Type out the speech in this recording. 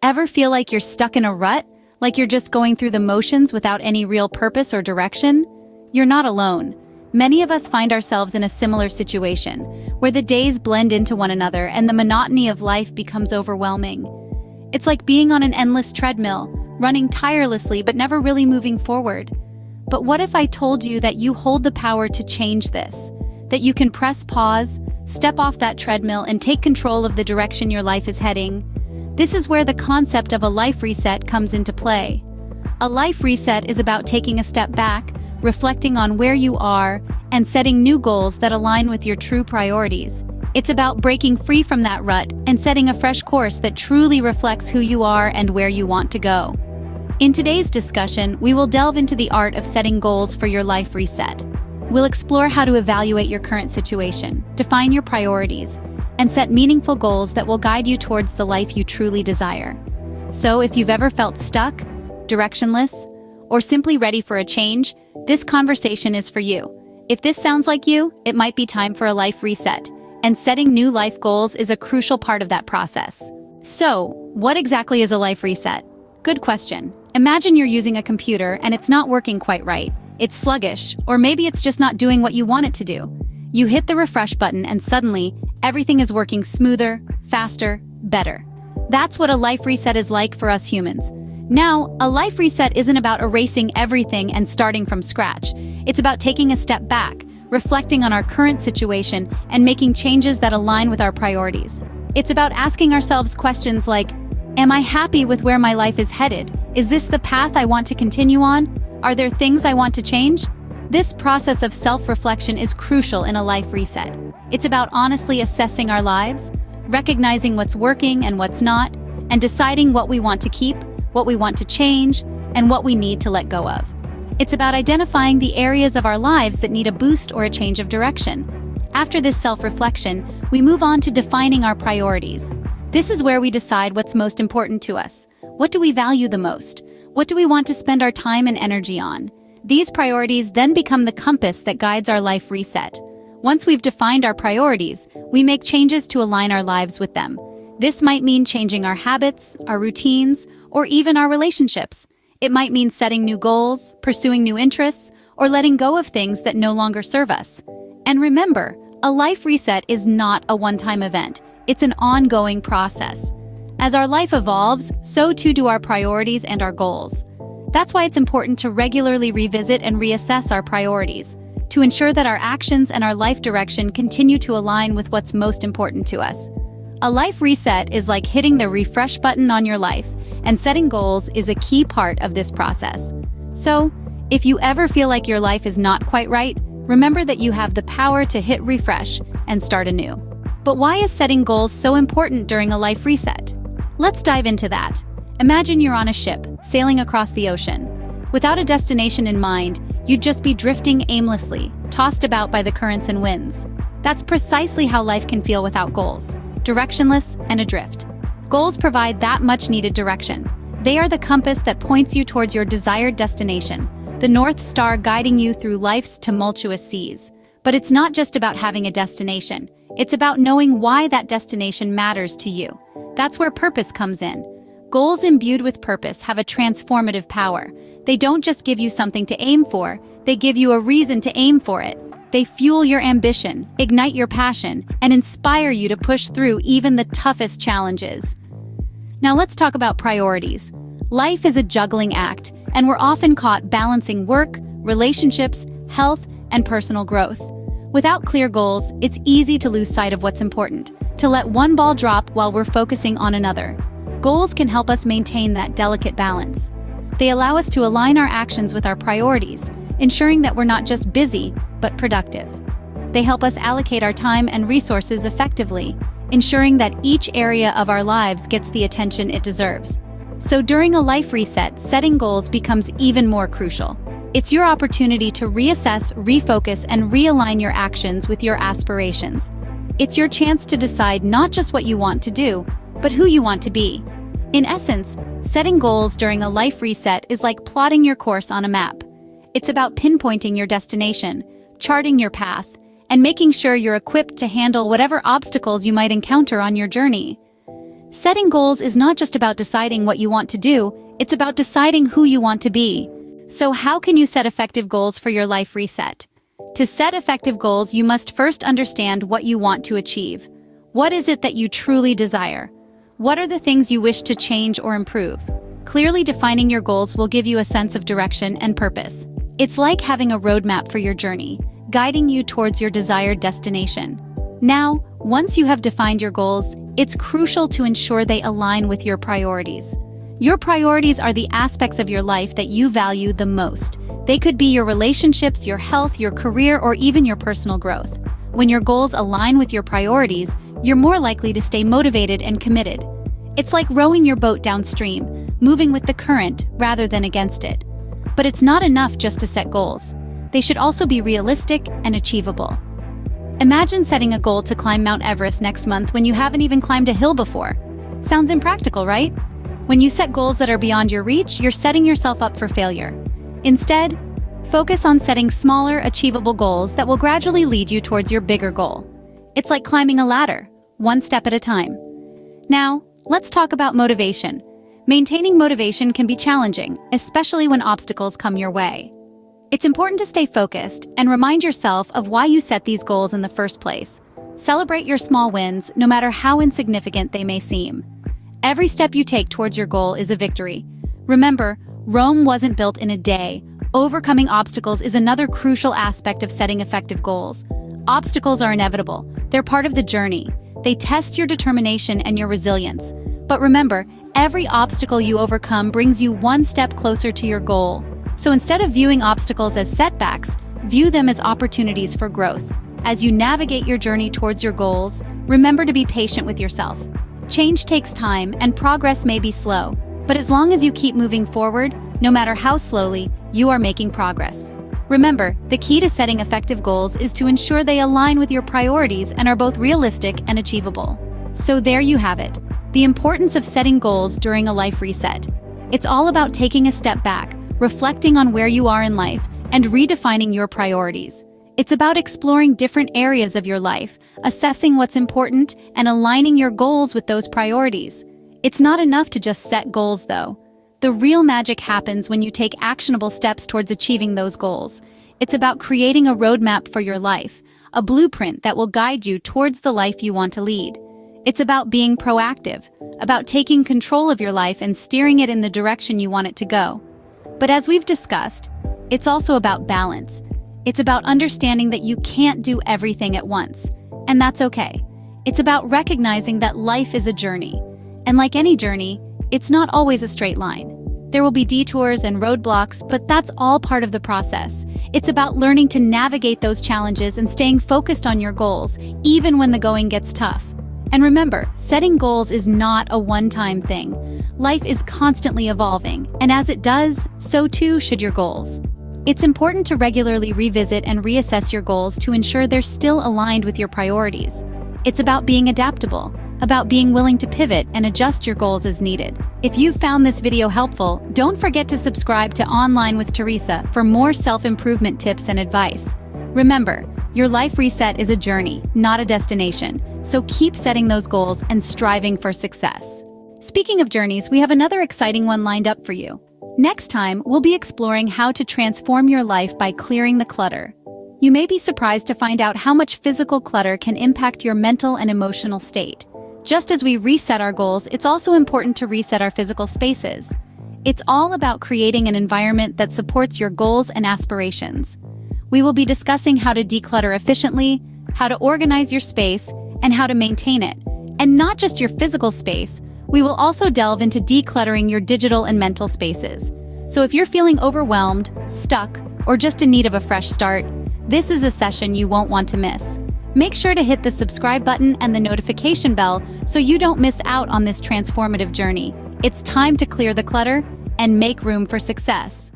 Ever feel like you're stuck in a rut? Like you're just going through the motions without any real purpose or direction? You're not alone. Many of us find ourselves in a similar situation, where the days blend into one another and the monotony of life becomes overwhelming. It's like being on an endless treadmill, running tirelessly but never really moving forward. But what if I told you that you hold the power to change this? That you can press pause, step off that treadmill, and take control of the direction your life is heading? This is where the concept of a life reset comes into play. A life reset is about taking a step back, reflecting on where you are, and setting new goals that align with your true priorities. It's about breaking free from that rut and setting a fresh course that truly reflects who you are and where you want to go. In today's discussion, we will delve into the art of setting goals for your life reset. We'll explore how to evaluate your current situation, define your priorities, and set meaningful goals that will guide you towards the life you truly desire. So if you've ever felt stuck, directionless, or simply ready for a change, this conversation is for you. If this sounds like you, it might be time for a life reset, and setting new life goals is a crucial part of that process. So, what exactly is a life reset? Good question. Imagine you're using a computer and it's not working quite right. It's sluggish, or maybe it's just not doing what you want it to do. You hit the refresh button and suddenly, everything is working smoother, faster, better. That's what a life reset is like for us humans. Now, a life reset isn't about erasing everything and starting from scratch. It's about taking a step back, reflecting on our current situation, and making changes that align with our priorities. It's about asking ourselves questions like, am I happy with where my life is headed? Is this the path I want to continue on? Are there things I want to change? This process of self-reflection is crucial in a life reset. It's about honestly assessing our lives, recognizing what's working and what's not, and deciding what we want to keep, what we want to change, and what we need to let go of. It's about identifying the areas of our lives that need a boost or a change of direction. After this self-reflection, we move on to defining our priorities. This is where we decide what's most important to us. What do we value the most? What do we want to spend our time and energy on? These priorities then become the compass that guides our life reset. Once we've defined our priorities, we make changes to align our lives with them. This might mean changing our habits, our routines, or even our relationships. It might mean setting new goals, pursuing new interests, or letting go of things that no longer serve us. And remember, a life reset is not a one-time event. It's an ongoing process. As our life evolves, so too do our priorities and our goals. That's why it's important to regularly revisit and reassess our priorities, to ensure that our actions and our life direction continue to align with what's most important to us. A life reset is like hitting the refresh button on your life, and setting goals is a key part of this process. So, if you ever feel like your life is not quite right, remember that you have the power to hit refresh and start anew. But why is setting goals so important during a life reset? Let's dive into that. Imagine you're on a ship, sailing across the ocean. Without a destination in mind, you'd just be drifting aimlessly, tossed about by the currents and winds. That's precisely how life can feel without goals, directionless and adrift. Goals provide that much-needed direction. They are the compass that points you towards your desired destination, the North Star guiding you through life's tumultuous seas. But it's not just about having a destination. It's about knowing why that destination matters to you. That's where purpose comes in. Goals imbued with purpose have a transformative power. They don't just give you something to aim for, they give you a reason to aim for it. They fuel your ambition, ignite your passion, and inspire you to push through even the toughest challenges. Now let's talk about priorities. Life is a juggling act, and we're often caught balancing work, relationships, health, and personal growth. Without clear goals, it's easy to lose sight of what's important, to let one ball drop while we're focusing on another. Goals can help us maintain that delicate balance. They allow us to align our actions with our priorities, ensuring that we're not just busy, but productive. They help us allocate our time and resources effectively, ensuring that each area of our lives gets the attention it deserves. So during a life reset, setting goals becomes even more crucial. It's your opportunity to reassess, refocus, and realign your actions with your aspirations. It's your chance to decide not just what you want to do, but who you want to be. In essence, setting goals during a life reset is like plotting your course on a map. It's about pinpointing your destination, charting your path, and making sure you're equipped to handle whatever obstacles you might encounter on your journey. Setting goals is not just about deciding what you want to do, it's about deciding who you want to be. So how can you set effective goals for your life reset? To set effective goals, you must first understand what you want to achieve. What is it that you truly desire? What are the things you wish to change or improve? Clearly defining your goals will give you a sense of direction and purpose. It's like having a roadmap for your journey, guiding you towards your desired destination. Now, once you have defined your goals, it's crucial to ensure they align with your priorities. Your priorities are the aspects of your life that you value the most. They could be your relationships, your health, your career, or even your personal growth. When your goals align with your priorities, you're more likely to stay motivated and committed. It's like rowing your boat downstream, moving with the current rather than against it. But it's not enough just to set goals. They should also be realistic and achievable. Imagine setting a goal to climb Mount Everest next month when you haven't even climbed a hill before. Sounds impractical, right? When you set goals that are beyond your reach, you're setting yourself up for failure. Instead, focus on setting smaller, achievable goals that will gradually lead you towards your bigger goal. It's like climbing a ladder, one step at a time. Now, let's talk about motivation. Maintaining motivation can be challenging, especially when obstacles come your way. It's important to stay focused and remind yourself of why you set these goals in the first place. Celebrate your small wins, no matter how insignificant they may seem. Every step you take towards your goal is a victory. Remember, Rome wasn't built in a day. Overcoming obstacles is another crucial aspect of setting effective goals. Obstacles are inevitable. They're part of the journey. They test your determination and your resilience. But remember, every obstacle you overcome brings you one step closer to your goal. So instead of viewing obstacles as setbacks, view them as opportunities for growth. As you navigate your journey towards your goals, remember to be patient with yourself. Change takes time and progress may be slow, but as long as you keep moving forward, no matter how slowly, you are making progress. Remember, the key to setting effective goals is to ensure they align with your priorities and are both realistic and achievable. So there you have it, the importance of setting goals during a life reset. It's all about taking a step back, reflecting on where you are in life, and redefining your priorities. It's about exploring different areas of your life, assessing what's important, and aligning your goals with those priorities. It's not enough to just set goals, though. The real magic happens when you take actionable steps towards achieving those goals. It's about creating a roadmap for your life, a blueprint that will guide you towards the life you want to lead. It's about being proactive, about taking control of your life and steering it in the direction you want it to go. But as we've discussed, it's also about balance. It's about understanding that you can't do everything at once, and that's okay. It's about recognizing that life is a journey, and like any journey, it's not always a straight line. There will be detours and roadblocks, but that's all part of the process. It's about learning to navigate those challenges and staying focused on your goals, even when the going gets tough. And remember, setting goals is not a one-time thing. Life is constantly evolving, and as it does, so too should your goals. It's important to regularly revisit and reassess your goals to ensure they're still aligned with your priorities. It's about being adaptable, about being willing to pivot and adjust your goals as needed. If you found this video helpful, don't forget to subscribe to Online with Teresa for more self-improvement tips and advice. Remember, your life reset is a journey, not a destination, so keep setting those goals and striving for success. Speaking of journeys, we have another exciting one lined up for you. Next time, we'll be exploring how to transform your life by clearing the clutter. You may be surprised to find out how much physical clutter can impact your mental and emotional state. Just as we reset our goals, it's also important to reset our physical spaces. It's all about creating an environment that supports your goals and aspirations. We will be discussing how to declutter efficiently, how to organize your space, and how to maintain it. And not just your physical space, we will also delve into decluttering your digital and mental spaces. So if you're feeling overwhelmed, stuck, or just in need of a fresh start, this is a session you won't want to miss. Make sure to hit the subscribe button and the notification bell so you don't miss out on this transformative journey. It's time to clear the clutter and make room for success.